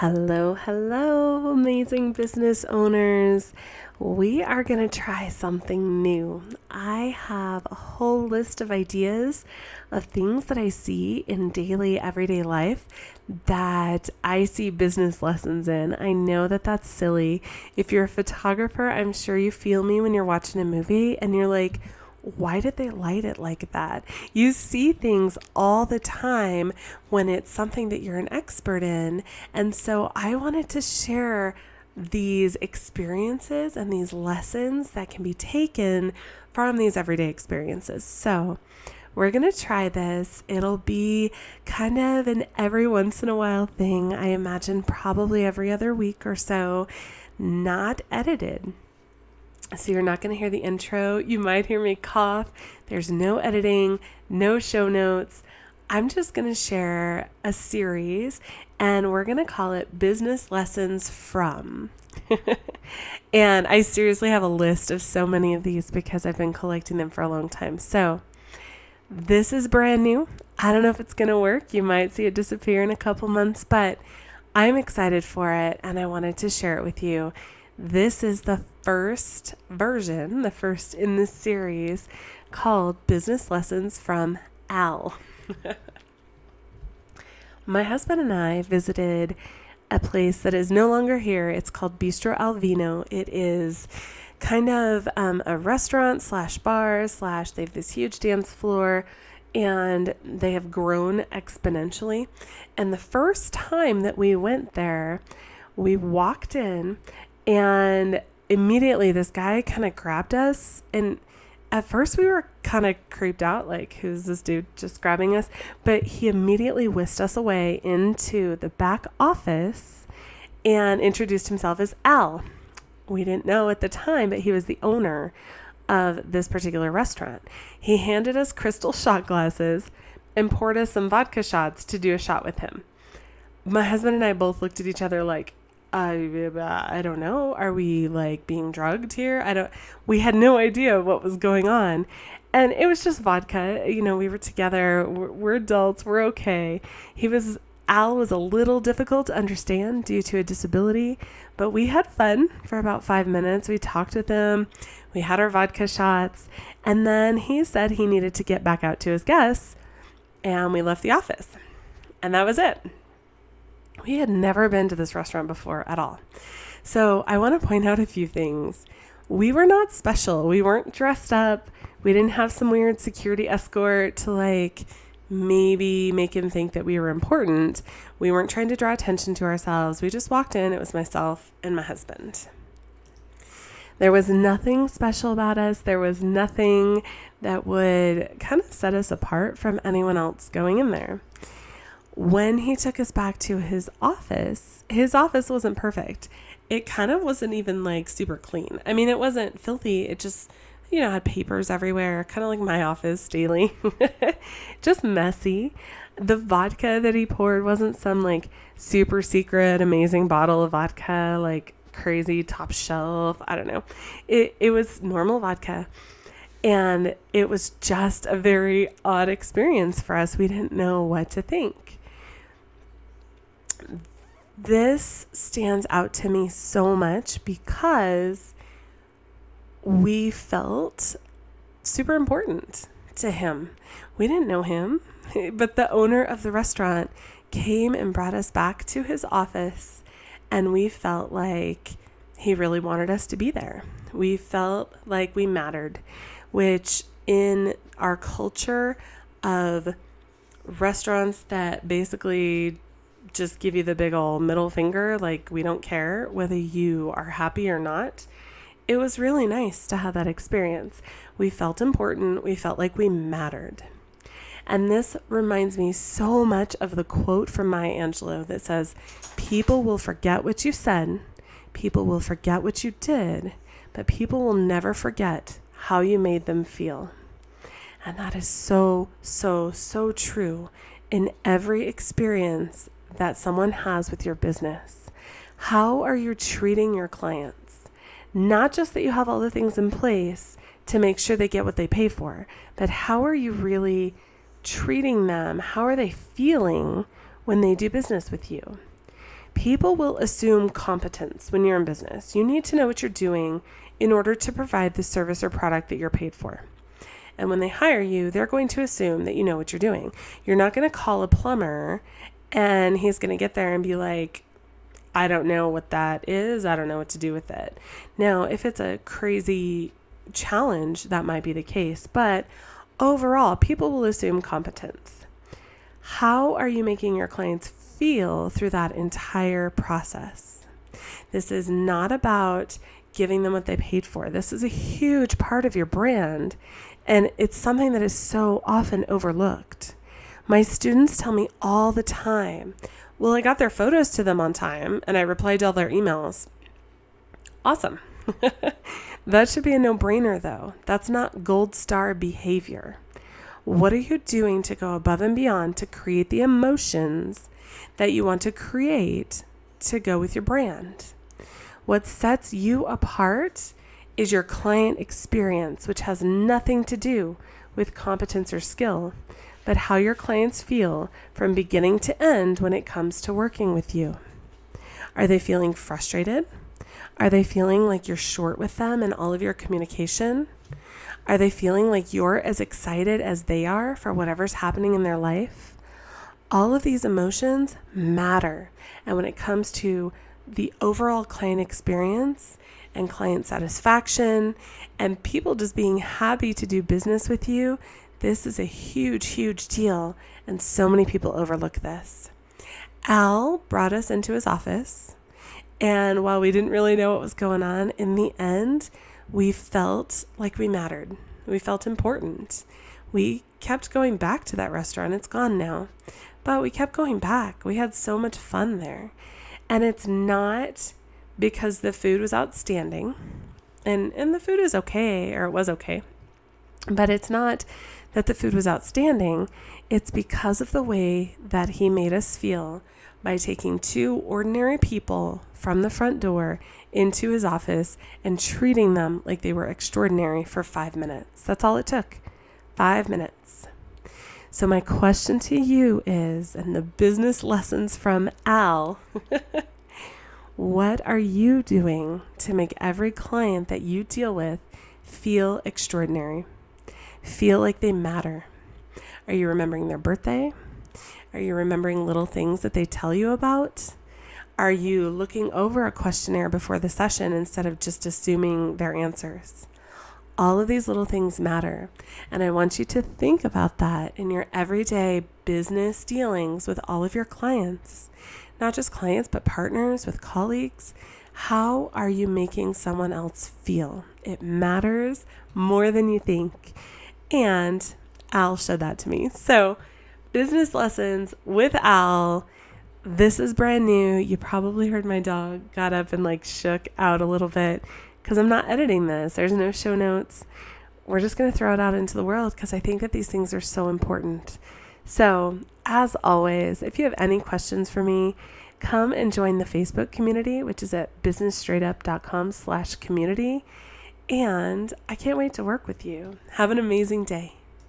Hello, hello, amazing business owners. We are going to try something new. I have a whole list of ideas of things that I see in daily, everyday life that I see business lessons in. I know that that's silly. If you're a photographer, I'm sure you feel me when you're watching a movie and you're like, why did they light it like that? You see things all the time when it's something that you're an expert in. And so I wanted to share these experiences and these lessons that can be taken from these everyday experiences. So we're going to try this. It'll be kind of an every once in a while thing. I imagine probably every other week or so, not edited. So you're not going to hear the intro. You might hear me cough. There's no editing, no show notes. I'm just going to share a series and we're going to call it Business Lessons From. And I seriously have a list of so many of these because I've been collecting them for a long time. So this is brand new. I don't know if it's going to work. You might see it disappear in a couple months, but I'm excited for it and I wanted to share it with you. This is the first version, the first in this series, called Business Lessons from Al. My husband and I visited a place that is no longer here. It's called Bistro Alvino. It is kind of a restaurant slash bar slash they have this huge dance floor and they have grown exponentially. And the first time that we went there, we walked in and immediately this guy kind of grabbed us. And at first we were kind of creeped out, like, who's this dude just grabbing us? But he immediately whisked us away into the back office and introduced himself as Al. We didn't know at the time, but he was the owner of this particular restaurant. He handed us crystal shot glasses and poured us some vodka shots to do a shot with him. My husband and I both looked at each other like, I don't know. Are we like being drugged here? We had no idea what was going on. And it was just vodka. You know, we were together. We're adults. We're okay. Al was a little difficult to understand due to a disability, but we had fun for about 5 minutes. We talked with him. We had our vodka shots. And then he said he needed to get back out to his guests. And we left the office. And that was it. We had never been to this restaurant before at all. So I want to point out a few things. We were not special. We weren't dressed up. We didn't have some weird security escort to like maybe make him think that we were important. We weren't trying to draw attention to ourselves. We just walked in. It was myself and my husband. There was nothing special about us. There was nothing that would kind of set us apart from anyone else going in there. When he took us back to his office wasn't perfect. It kind of wasn't even like super clean. I mean, it wasn't filthy. It just, had papers everywhere, kind of like my office daily. Just messy. The vodka that he poured wasn't some like super secret, amazing bottle of vodka, like crazy top shelf. I don't know. It was normal vodka. And it was just a very odd experience for us. We didn't know what to think. This stands out to me so much because we felt super important to him. We didn't know him, but the owner of the restaurant came and brought us back to his office, and we felt like he really wanted us to be there. We felt like we mattered, which in our culture of restaurants that basically just give you the big old middle finger, like we don't care whether you are happy or not. It was really nice to have that experience. We felt important. We felt like we mattered. And this reminds me so much of the quote from Maya Angelou that says, people will forget what you said, people will forget what you did, but people will never forget how you made them feel. And that is so, so, so true in every experience that someone has with your business. How are you treating your clients? Not just that you have all the things in place to make sure they get what they pay for, but how are you really treating them? How are they feeling when they do business with you? People will assume competence when you're in business. You need to know what you're doing in order to provide the service or product that you're paid for. And when they hire you, they're going to assume that you know what you're doing. You're not going to call a plumber and he's going to get there and be like, I don't know what that is. I don't know what to do with it. Now, if it's a crazy challenge, that might be the case. But overall, people will assume competence. How are you making your clients feel through that entire process? This is not about giving them what they paid for. This is a huge part of your brand, and it's something that is so often overlooked. My students tell me all the time, well, I got their photos to them on time, and I replied to all their emails. Awesome. That should be a no-brainer, though. That's not gold star behavior. What are you doing to go above and beyond to create the emotions that you want to create to go with your brand? What sets you apart is your client experience, which has nothing to do with competence or skill, but how your clients feel from beginning to end when it comes to working with you. Are they feeling frustrated? Are they feeling like you're short with them in all of your communication? Are they feeling like you're as excited as they are for whatever's happening in their life? All of these emotions matter. And when it comes to the overall client experience and client satisfaction and people just being happy to do business with you, this is a huge, huge deal. And so many people overlook this. Al brought us into his office. And while we didn't really know what was going on, in the end, we felt like we mattered. We felt important. We kept going back to that restaurant. It's gone now. But we kept going back. We had so much fun there. And it's not because the food was outstanding. And the food is okay, or it was okay. But it's not that the food was outstanding. It's because of the way that he made us feel by taking two ordinary people from the front door into his office and treating them like they were extraordinary for 5 minutes. That's all it took. 5 minutes. So my question to you is, and the business lessons from Al, what are you doing to make every client that you deal with feel extraordinary? Feel like they matter? Are you remembering their birthday? Are you remembering little things that they tell you about? Are you looking over a questionnaire before the session instead of just assuming their answers? All of these little things matter. And I want you to think about that in your everyday business dealings with all of your clients. Not just clients, but partners, with colleagues. How are you making someone else feel? It matters more than you think. And Al showed that to me. So, business lessons with Al. This is brand new. You probably heard my dog got up and shook out a little bit because I'm not editing this. There's no show notes. We're just going to throw it out into the world because I think that these things are so important. So, as always, if you have any questions for me, come and join the Facebook community, which is at businessstraightup.com/community. And I can't wait to work with you. Have an amazing day.